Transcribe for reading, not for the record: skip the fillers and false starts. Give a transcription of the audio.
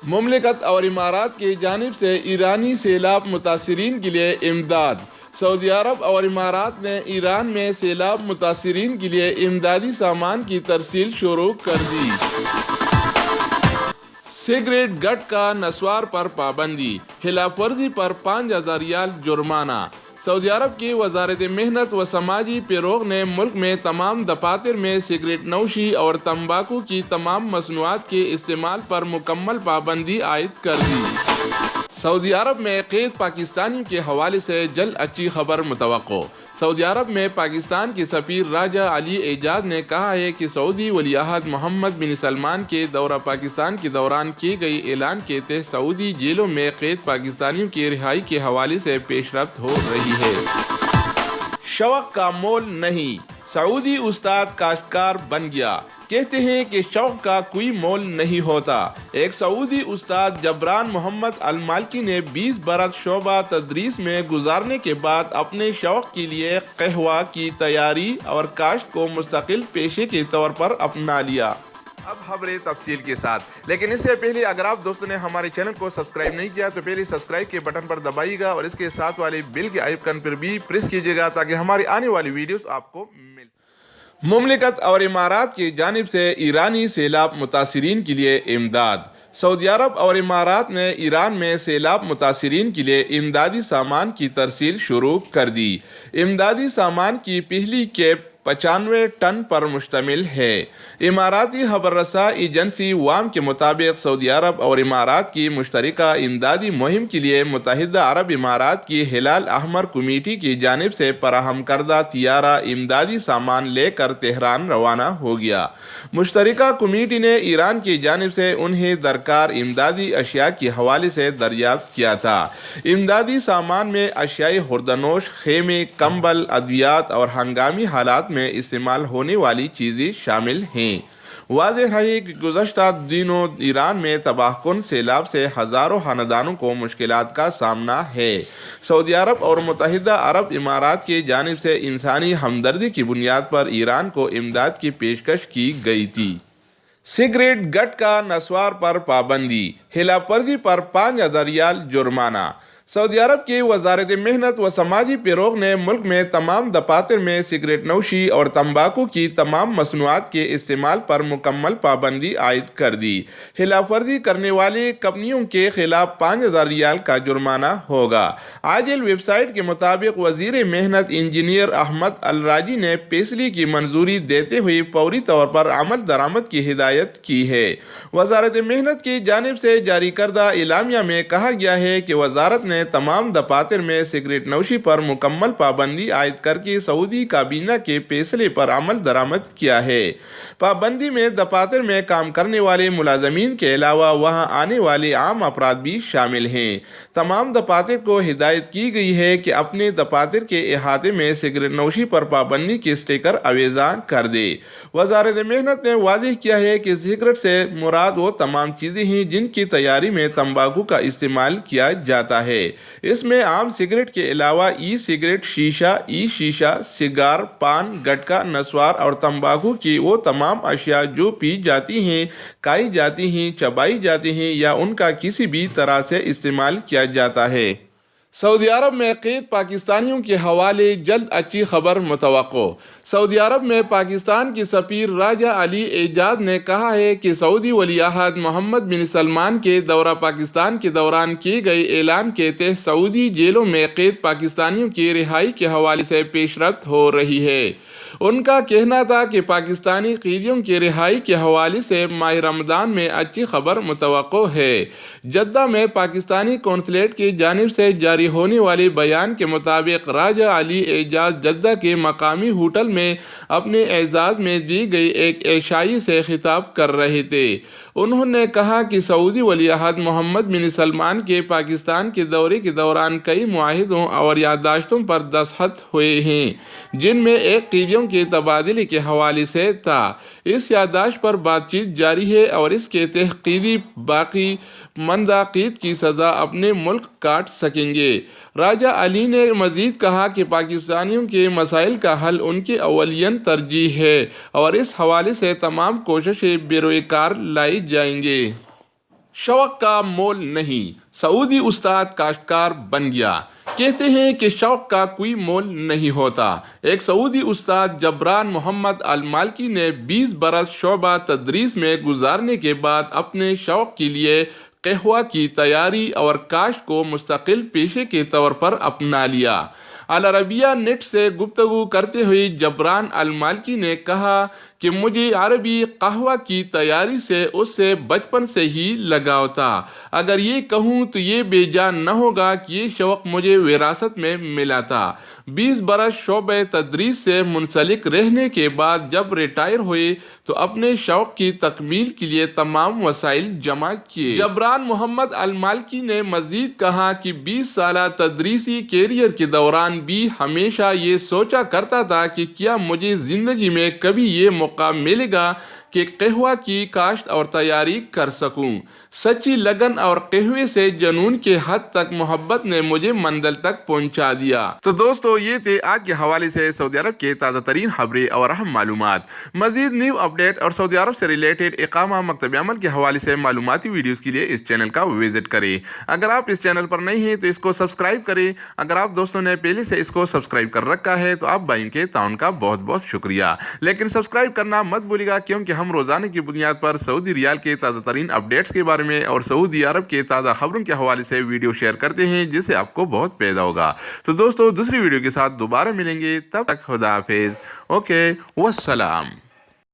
مملکت اور امارات کی جانب سے ایرانی سیلاب متاثرین کے لیے امداد۔ سعودی عرب اور امارات نے ایران میں سیلاب متاثرین کے لیے امدادی سامان کی ترسیل شروع کر دی۔ سگریٹ گٹکا نسوار پر پابندی، خلاف ورزی پر 5,000 ریال جرمانہ۔ سعودی عرب کی وزارت محنت و سماجی فروغ نے ملک میں تمام دفاتر میں سگریٹ نوشی اور تمباکو کی تمام مصنوعات کے استعمال پر مکمل پابندی عائد کر دی۔ سعودی عرب میں قید پاکستانیوں کے حوالے سے جلد اچھی خبر متوقع۔ سعودی عرب میں پاکستان کے سفیر راجہ علی اعجاز نے کہا ہے کہ سعودی ولی عہد محمد بن سلمان کے دورہ پاکستان کے دوران کیے گئے اعلان کے تحت سعودی جیلوں میں قید پاکستانیوں کی رہائی کے حوالے سے پیش رفت ہو رہی ہے۔ شوق کا مول نہیں، سعودی استاد کاشتکار بن گیا۔ کہتے ہیں کہ شوق کا کوئی مول نہیں ہوتا۔ ایک سعودی استاد جبران محمد المالکی نے 20 برس شعبہ تدریس میں گزارنے کے بعد اپنے شوق کے لیے قہوہ کی تیاری اور کاشت کو مستقل پیشے کے طور پر اپنا لیا۔ اب خبریں تفصیل کے ساتھ، لیکن اس سے پہلے اگر آپ دوستوں نے ہمارے چینل کو سبسکرائب نہیں کیا تو پہلے سبسکرائب کے بٹن پر دبائیے گا اور اس کے ساتھ والے بیل کے آئیکن پر بھی پریس کیجیے گا تاکہ ہماری آنے والی ویڈیوز آپ کو مل۔ مملکت اور امارات کی جانب سے ایرانی سیلاب متاثرین کے لیے امداد۔ سعودی عرب اور امارات نے ایران میں سیلاب متاثرین کے لیے امدادی سامان کی ترسیل شروع کر دی۔ امدادی سامان کی پہلی کیپ 95 ٹن پر مشتمل ہے۔ اماراتی خبر رساں ایجنسی وام کے مطابق سعودی عرب اور امارات کی مشترکہ امدادی مہم کے لیے متحدہ عرب امارات کی ہلال احمر کمیٹی کی جانب سے فراہم کردہ طیارہ امدادی سامان لے کر تہران روانہ ہو گیا۔ مشترکہ کمیٹی نے ایران کی جانب سے انہیں درکار امدادی اشیاء کے حوالے سے دریافت کیا تھا۔ امدادی سامان میں اشیائے خوردنوش، خیمے، کمبل، ادویات اور ہنگامی حالات میں استعمال ہونے والی چیزیں شامل ہیں۔ واضح ہے کہ گزشتہ دنوں ایران میں تباہ کن سیلاب سے ہزاروں خاندانوں کو مشکلات کا سامنا ہے۔ سعودی عرب اور متحدہ عرب امارات کی جانب سے انسانی ہمدردی کی بنیاد پر ایران کو امداد کی پیشکش کی گئی تھی۔ سگریٹ گٹکا نسوار پر پابندی، خلاف ورزی پر 5,000 ریال جرمانہ۔ سعودی عرب کی وزارت محنت و سماجی فروغ نے ملک میں تمام دفاتر میں سگریٹ نوشی اور تمباکو کی تمام مصنوعات کے استعمال پر مکمل پابندی عائد کر دی۔ خلاف ورزی کرنے والی کمپنیوں کے خلاف 5,000 ریال کا جرمانہ ہوگا۔ عاجل ویب سائٹ کے مطابق وزیر محنت انجینئر احمد الراجی نے فیصلے کی منظوری دیتے ہوئے فوری طور پر عمل درآمد کی ہدایت کی ہے۔ وزارت محنت کی جانب سے جاری کردہ اعلامیہ میں کہا گیا ہے کہ وزارت نے تمام دفاتر میں سگریٹ نوشی پر مکمل پابندی عائد کر کے سعودی کابینہ کے فیصلے پر عمل درآمد کیا ہے۔ پابندی میں دفاتر میں کام کرنے والے ملازمین کے علاوہ وہاں آنے والے عام افراد بھی شامل ہیں۔ تمام دفاتر کو ہدایت کی گئی ہے کہ اپنے دفاتر کے احاطے میں سگریٹ نوشی پر پابندی کے اسٹیکر آویزاں کر دے۔ وزارت محنت نے واضح کیا ہے کہ سگریٹ سے مراد وہ تمام چیزیں ہیں جن کی تیاری میں تمباکو کا استعمال کیا جاتا ہے۔ اس میں عام سگریٹ کے علاوہ ای سگریٹ، شیشہ، سگار، پان، گٹکا نسوار اور تمباکو کی وہ تمام اشیاء جو پی جاتی ہیں، کھائی جاتی ہیں، چبائی جاتی ہیں یا ان کا کسی بھی طرح سے استعمال کیا جاتا ہے۔ سعودی عرب میں قید پاکستانیوں کے حوالے جلد اچھی خبر متوقع۔ سعودی عرب میں پاکستان کے سفیر راجہ علی اعجاز نے کہا ہے کہ سعودی ولی عہد محمد بن سلمان کے دورہ پاکستان کے دوران کیے گئے اعلان کے تحت سعودی جیلوں میں قید پاکستانیوں کی رہائی کے حوالے سے پیش رفت ہو رہی ہے۔ ان کا کہنا تھا کہ پاکستانی قیدیوں کی رہائی کے حوالے سے ماہ رمضان میں اچھی خبر متوقع ہے۔ جدہ میں پاکستانی قونصلیٹ کی جانب سے جاری ہونے والے بیان کے مطابق راجہ علی اعجاز جدہ کے مقامی ہوٹل میں اپنے اعزاز میں دی گئی ایک عشائی سے خطاب کر رہے تھے۔ انہوں نے کہا کہ سعودی ولی عہد محمد بن سلمان کے پاکستان کے دورے کے دوران کئی معاہدوں اور یادداشتوں پر دستخط ہوئے ہیں، جن میں ایک قیدیوں کے تبادلے کے حوالے سے تھا۔ اس یادداشت پر بات چیت جاری ہے اور اس کے تحت قیدی باقی ماندہ قید کی سزا اپنے ملک کاٹ سکیں گے۔ راجہ علی نے مزید کہا کہ پاکستانیوں کے مسائل کا حل ان کی اولین ترجیح ہے اور اس حوالے سے تمام کوششیں بروئے کار لائی جائیں گے۔ شوق کا مول نہیں، سعودی استاد کاشتکار بن گیا۔ کہتے ہیں کہ شوق کا کوئی مول نہیں ہوتا۔ ایک سعودی استاد جبران محمد المالکی نے 20 برس شعبہ تدریس میں گزارنے کے بعد اپنے شوق کے لیے قہوہ کی تیاری اور کاشت کو مستقل پیشے کے طور پر اپنا لیا۔ العربیہ نیٹ سے گفتگو کرتے ہوئے جبران المالکی نے کہا کہ مجھے عربی قہوہ کی تیاری سے اس سے بچپن سے ہی لگاؤ تھا۔ اگر یہ کہوں تو یہ بے جان نہ ہوگا کہ یہ شوق مجھے وراثت میں ملا تھا۔ 20 برس شعبہ تدریس سے منسلک رہنے کے بعد جب ریٹائر ہوئے تو اپنے شوق کی تکمیل کے لیے تمام وسائل جمع کیے۔ جبران محمد المالکی نے مزید کہا کہ 20 سالہ تدریسی کیریئر کے دوران بھی ہمیشہ یہ سوچا کرتا تھا کہ کیا مجھے زندگی میں کبھی یہ موقع ملے گا کہ قہوہ کی کاشت اور تیاری کر سکوں۔ سچی لگن اور قہوے سے جنون کے حد تک محبت نے مجھے منزل تک پہنچا دیا۔ تو دوستو یہ تھے آج کے حوالے سے سعودی عرب کے تازہ ترین خبریں اور اہم معلومات۔ مزید نیو اپڈیٹ اور سعودی عرب سے ریلیٹڈ اقامہ مکتب عمل کے حوالے سے معلوماتی ویڈیوز کے لیے اس چینل کا وزٹ کریں۔ اگر آپ اس چینل پر نہیں ہیں تو اس کو سبسکرائب کریں۔ اگر آپ دوستوں نے پہلے سے اس کو سبسکرائب کر رکھا ہے تو آپ بھائیوں کے تعاون کا بہت بہت شکریہ، لیکن سبسکرائب کرنا مت بھولیے گا، کیونکہ ہم روزانہ کی بنیاد پر سعودی ریال کے تازہ ترین اپڈیٹس کے بارے میں اور سعودی عرب کے تازہ خبروں کے حوالے سے ویڈیو شیئر کرتے ہیں، جس سے آپ کو بہت فائدہ ہوگا۔ تو دوستو دوسری ویڈیو کے ساتھ دوبارہ ملیں گے، تب تک خدا حافظ، اوکے، والسلام۔